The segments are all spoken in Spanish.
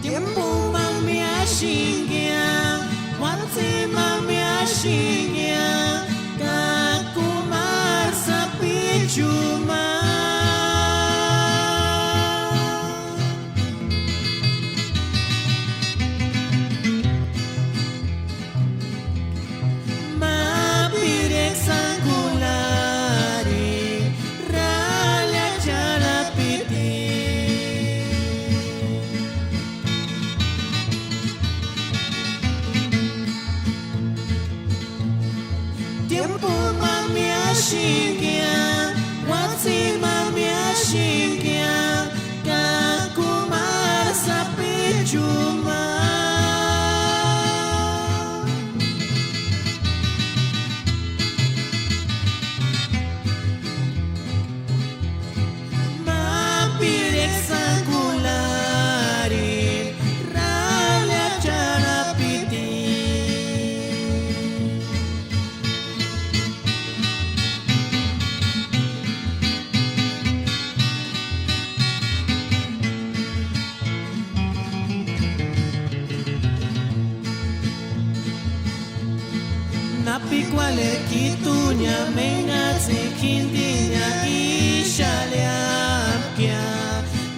Tiempo mamia shingia, wati mamia shingia, kakumar sa pichuma. Mapirek sangulari, ralya jalapiti. Tiempo mamia shingia, wati mamia shingia, kakumar sa pichuma. Mapirek sangulari, ralya jalapiti. Napi quale kitunya mengatse kindinya ishaliapkia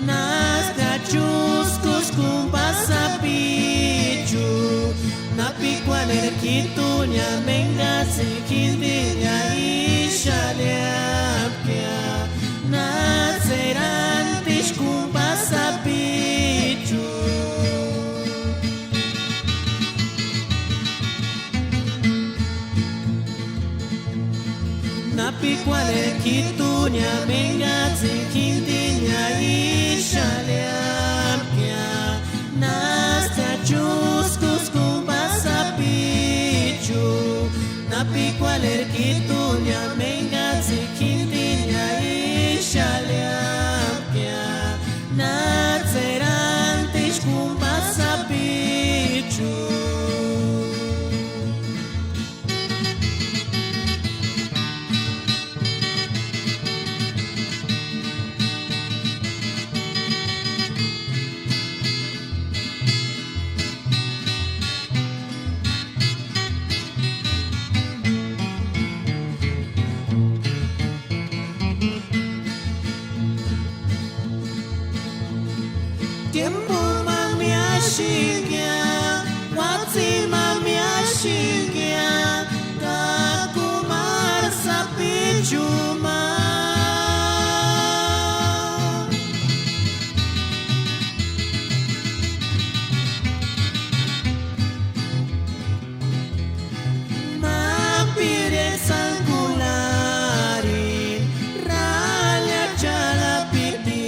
nasta chuskus kumpasa pichu. Napi quale kitunya mengatse kindinya ishaliapkia naserantish kumpasa pichu. Napi quale kitunya mengatse kindinya ishaliapkia nasta chuskus kumpasa pichu. Napi quale kitunya mengatse kindinya ishaliapkia naserantish kumpasa pichu. Tiempo mamia shingia, wati mamia shingia, kakumar sa pichuma. Mapirek sangulari, ralya jalapiti.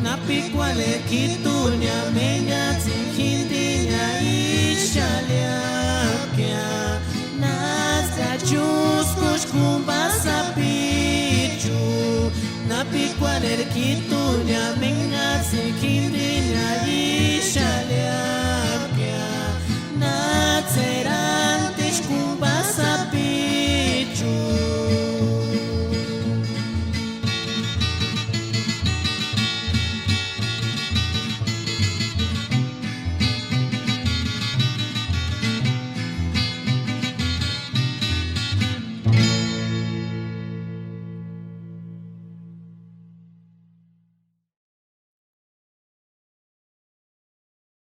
Napi quale kitunya mengatse kindinya ishaliapkia nasta chuskus kumpasa pichu. Napi quale kitunya mengatse kindinya ishaliapkia natsera